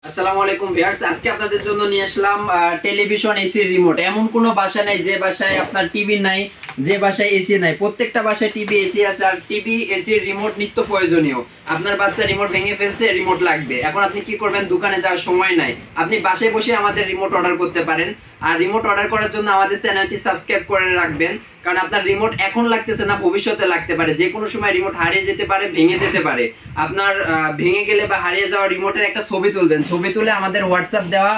আসসালামু আলাইকুম ভিউয়ার্স, আজকে আপনাদের জন্য নিয়ে আসলাম টেলিভিশন এসি রিমোট। এমন কোনো বাসা নাই যে বাসায় আপনার টিভি নাই, যে বাসায় এসি নাই। প্রত্যেকটা বাসায় টিভি এসি আছে, আর টিভি এসির রিমোট নিত্য প্রয়োজনীয়। আপনার বাচ্চা রিমোট ভেঙে ফেলছে, রিমোট লাগবে। এখন আপনি কি করবেন? দোকানে যাওয়ার সময় নাই, আপনি বাসায় বসে আমাদের রিমোট অর্ডার করতে পারেন। আর রিমোট অর্ডার করার জন্য আমাদের চ্যানেলটি সাবস্ক্রাইব করে রাখবেন, কারণ আপনার রিমোট এখন লাগতেছে না, ভবিষ্যতে লাগতে পারে। যে কোনো সময় রিমোট হারিয়ে যেতে পারে, ভেঙে যেতে পারে। আপনার ভেঙে গেলে বা হারিয়ে যাওয়া রিমোটের একটা ছবি তুলবেন। ছবি তুলে আমাদের হোয়াটসঅ্যাপ দেওয়া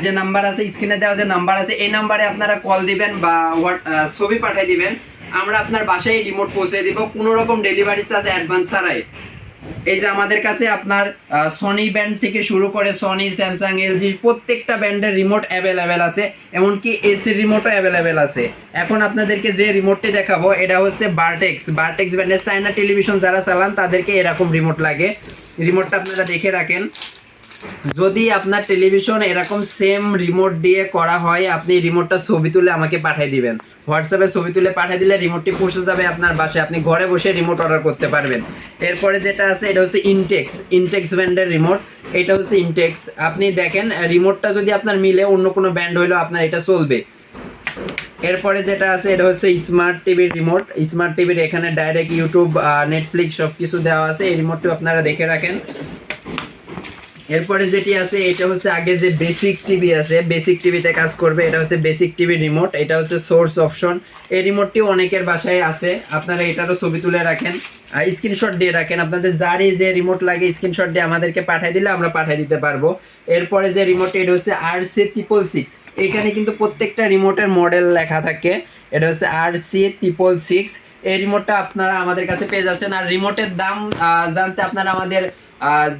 যে নাম্বার আছে, স্ক্রিনে দেওয়া যে নাম্বার আছে, এই নাম্বারে আপনারা কল দিবেন বা ছবি পাঠিয়ে দিবেন। আমরা আপনার বাসায় রিমোট পৌঁছে দিব, কোনো রকম ডেলিভারি চার্জ অ্যাডভান্স ছাড়াই। এই যে আমাদের কাছে আপনার সনি ব্র্যান্ড থেকে শুরু করে সনি, স্যামসাং, এলজি প্রত্যেকটা ব্র্যান্ডের রিমোট অ্যাভেলেবেল আছে, এমনকি এসি রিমোটও অ্যাভেলেবেল আছে। এখন আপনাদেরকে যে রিমোটটি দেখাবো এটা হচ্ছে বার্টেক্স ব্র্যান্ডের। চায়না টেলিভিশন যারা চালান তাদেরকে এরকম রিমোট লাগে। রিমোটটা আপনারা দেখে রাখেন। যদি আপনার টেলিভিশন এরকম সেম রিমোট দিয়ে করা হয়, আপনি রিমোটটা ছবি তুলে আমাকে পাঠিয়ে দিবেন। হোয়াটসঅ্যাপে ছবি তুলে পাঠিয়ে দিলে রিমোটটি পৌঁছে যাবে আপনার বাসায়, আপনি ঘরে বসে রিমোট অর্ডার করতে পারবেন। এরপরে যেটা আছে এটা হচ্ছে ইনটেক্স ব্র্যান্ডের রিমোট। এটা হচ্ছে ইনটেক্স। আপনি দেখেন রিমোটটা যদি আপনার মিলে অন্য কোনো ব্র্যান্ড হইলেও আপনার এটা চলবে। এরপরে যেটা আছে এটা হচ্ছে স্মার্ট টিভির রিমোট। স্মার্ট টিভির এখানে ডাইরেক্ট ইউটিউব, নেটফ্লিক্স সব কিছু দেওয়া আছে। এই রিমোটটি আপনারা দেখে রাখেন। এরপরে যেটি আছে এটা হচ্ছে আগে যে বেসিক টিভি আছে, বেসিক টিভিতে কাজ করবে। এটা হচ্ছে বেসিক টিভি রিমোট। এটা হচ্ছে সোর্স অপশন। এই রিমোটটিও অনেকের বাসায় আছে, আপনারা এটারও ছবি তুলে রাখেন, স্ক্রিনশট দিয়ে রাখেন। আপনাদের যারই যে রিমোট লাগে স্ক্রিনশট দিয়ে আমাদেরকে পাঠিয়ে দিলে আমরা পাঠিয়ে দিতে পারবো। এরপরে যে রিমোটটি এটা হচ্ছে RC666। এখানে কিন্তু প্রত্যেকটা রিমোটের মডেল লেখা থাকে। এটা হচ্ছে RC666। এই রিমোটটা আপনারা আমাদের কাছে পেয়ে যাচ্ছেন। আর রিমোটের দাম জানতে আপনারা আমাদের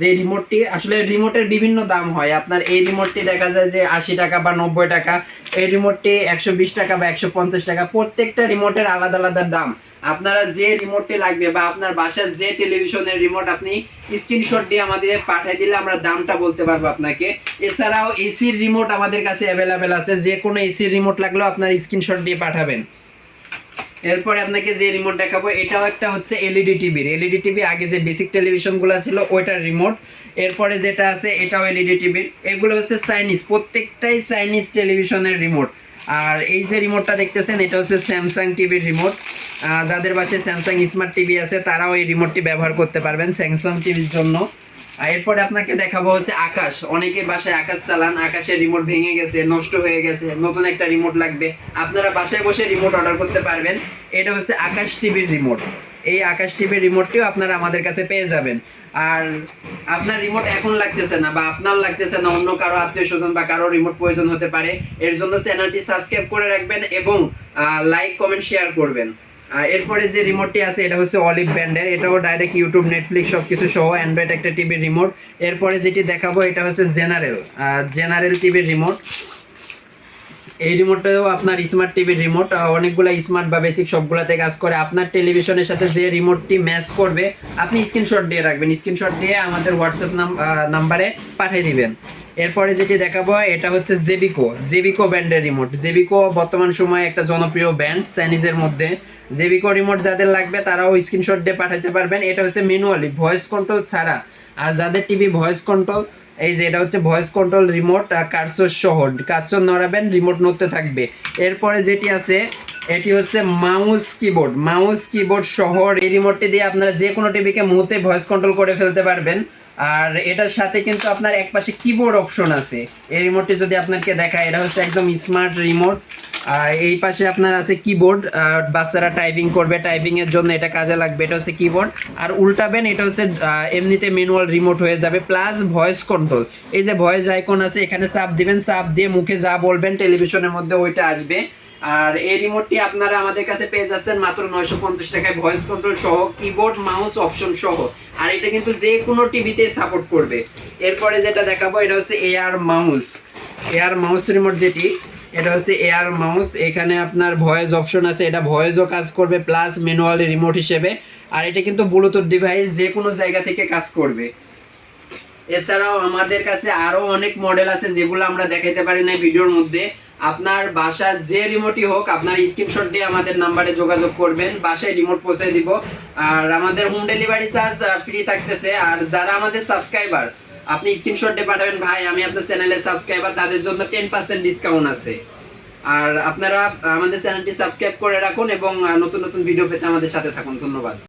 যে রিমোটটি, আসলে রিমোটের বিভিন্ন দাম হয়। আপনার এই রিমোটটি দেখা যায় যে 80 টাকা বা 90 টাকা, এই রিমোটটি 120 টাকা বা 150 টাকা। প্রত্যেকটা রিমোটের আলাদা আলাদা দাম। আপনারা যে রিমোটটি লাগবে বা আপনার বাসার যে টেলিভিশনের রিমোট, আপনি স্ক্রিনশট দিয়ে আমাদের পাঠিয়ে দিলে আমরা দামটা বলতে পারবো আপনাকে। এছাড়াও এসির রিমোট আমাদের কাছে অ্যাভেলেবেল আছে, যে কোনো এসির রিমোট লাগলেও আপনার স্ক্রিনশট দিয়ে পাঠাবেন। এরপরে আপনাকে যে রিমোট দেখাবো এটাও একটা হচ্ছে এলইডি টিভি। আগে যে বেসিক টেলিভিশনগুলো ছিল ওইটার রিমোট। এরপরে যেটা আছে এটাও এলইডি টিভির। এগুলো হচ্ছে চাইনিজ, প্রত্যেকটাই চাইনিজ টেলিভিশনের রিমোট। আর এই যে রিমোটটা দেখতেছেন এটা হচ্ছে স্যামসাং টিভির রিমোট। যাদের বাসায় স্যামসাং স্মার্ট টিভি আছে তারাও এই রিমোটটি ব্যবহার করতে পারবেন স্যামসাং টিভির জন্য। এরপরে আপনাকে দেখাবো হচ্ছে আকাশ। অনেকে বাসায় আকাশ চালান, আকাশের রিমোট ভেঙে গেছে, নষ্ট হয়ে গেছে, নতুন একটা রিমোট লাগবে, আপনারা বাসায় বসে রিমোট অর্ডার করতে পারবেন। এটা হচ্ছে আকাশ টিভির রিমোট। এই আকাশ টিভির রিমোটটিও আপনারা আমাদের কাছে পেয়ে যাবেন। আর আপনার রিমোট এখন লাগতেছে না বা আপনার লাগতেছে না, অন্য কারো আত্মীয় স্বজন বা কারো রিমোট প্রয়োজন হতে পারে, এর জন্য চ্যানেলটি সাবস্ক্রাইব করে রাখবেন এবং লাইক কমেন্ট শেয়ার করবেন। এরপরে যে রিমোটটি আছে এটা হচ্ছে অলিভ ব্র্যান্ডের। এটাও ডাইরেক্ট ইউটিউব, নেটফ্লিক্স সব কিছু সহ অ্যান্ড্রয়েড একটা টিভির রিমোট। এরপরে যেটি দেখাবো এটা হচ্ছে জেনারেল টিভির রিমোট। এই রিমোটটাও আপনার স্মার্ট টিভির রিমোট। অনেকগুলো স্মার্ট বা বেসিক সবগুলাতে কাজ করে। আপনার টেলিভিশনের সাথে যে রিমোটটি ম্যাচ করবে আপনি স্ক্রিনশট দিয়ে রাখবেন, স্ক্রিনশট দিয়ে আমাদের হোয়াটসঅ্যাপ নাম্বারে পাঠিয়ে দিবেন। এরপরে যেটি দেখাবো এটা হচ্ছে জেবিকো ব্র্যান্ডের রিমোট। জেবিকো বর্তমান সময়ে একটা জনপ্রিয় ব্র্যান্ড চাইনিজের মধ্যে। জেবিকো রিমোট যাদের লাগবে তারাও স্ক্রিনশট দিয়ে পাঠাতে পারবেন। এটা হচ্ছে ম্যানুয়ালি, ভয়েস কন্ট্রোল ছাড়া। আর যাদের টিভি ভয়েস কন্ট্রোল, এই যে এটা হচ্ছে ভয়েস কন্ট্রোল রিমোট, কার্সর সহ, কার্সর নড়াবেন রিমোট নড়তে থাকবে। এরপরে যেটি আছে এটি হচ্ছে মাউস কিবোর্ড সহ। এই রিমোটটি দিয়ে আপনারা যে কোনো টিভিকে মুহূর্তে ভয়েস কন্ট্রোল করে ফেলতে পারবেন। আর এটার সাথে কিন্তু আপনার একপাশে কিবোর্ড অপশন আছে। এই রিমোটটি যদি আপনাকে দেখায়, এটা হচ্ছে একদম স্মার্ট রিমোট। আর এই পাশে আপনার আছে কিবোর্ড, বাচ্চারা টাইপিং করবে, টাইপিং এর জন্য এটা কাজে লাগবে। এটা হচ্ছে কিবোর্ড। আর উল্টাবেন এটা হচ্ছে এমনিতে ম্যানুয়াল রিমোট হয়ে যাবে, প্লাস ভয়েস কন্ট্রোল। এই যে ভয়েস আইকন আছে এখানে চাপ দিবেন, চাপ দিয়ে মুখে যা বলবেন টেলিভিশনের মধ্যে ওইটা আসবে। আর এই রিমোটটি আপনারা আমাদের কাছে পেয়ে যাচ্ছেন মাত্র 950 টাকায়, ভয়েস কন্ট্রোল সহ, কিবোর্ড, মাউস অপশন সহ। আর এটা কিন্তু যে কোনো টিভিতে সাপোর্ট করবে। এরপরে যেটা দেখাবো এটা হচ্ছে এয়ার মাউস রিমোট। যেটি এটা হচ্ছে এয়ার মাউস। এখানে আপনার ভয়েস অপশন আছে, এটা ভয়েসও কাজ করবে প্লাস ম্যানুয়ালি রিমোট হিসেবে। আর এটা কিন্তু ব্লুটুথ ডিভাইস, যে কোনো জায়গা থেকে কাজ করবে। এছাড়াও আমাদের কাছে আরো অনেক মডেল আছে যেগুলো আমরা দেখাইতে পারি না ভিডিওর মধ্যে। আপনার বাসার যে রিমোটই হোক আপনার স্ক্রিনশট দিয়ে আমাদের নাম্বারে যোগাযোগ করবেন, বাসায় রিমোট পৌঁছে দিব। আর আমাদের হোম ডেলিভারি চার্জ ফ্রি থাকতেছে। আর যারা আমাদের সাবস্ক্রাইবার আপনি স্ক্রিনশট দিয়ে পাঠাবেন ভাই আমি আপনার চ্যানেলের সাবস্ক্রাইবার, তাদের জন্য 10% ডিসকাউন্ট আছে। আর আপনারা আমাদের চ্যানেলটি সাবস্ক্রাইব করে রাখুন এবং নতুন নতুন ভিডিও পেতে আমাদের সাথে থাকুন। ধন্যবাদ।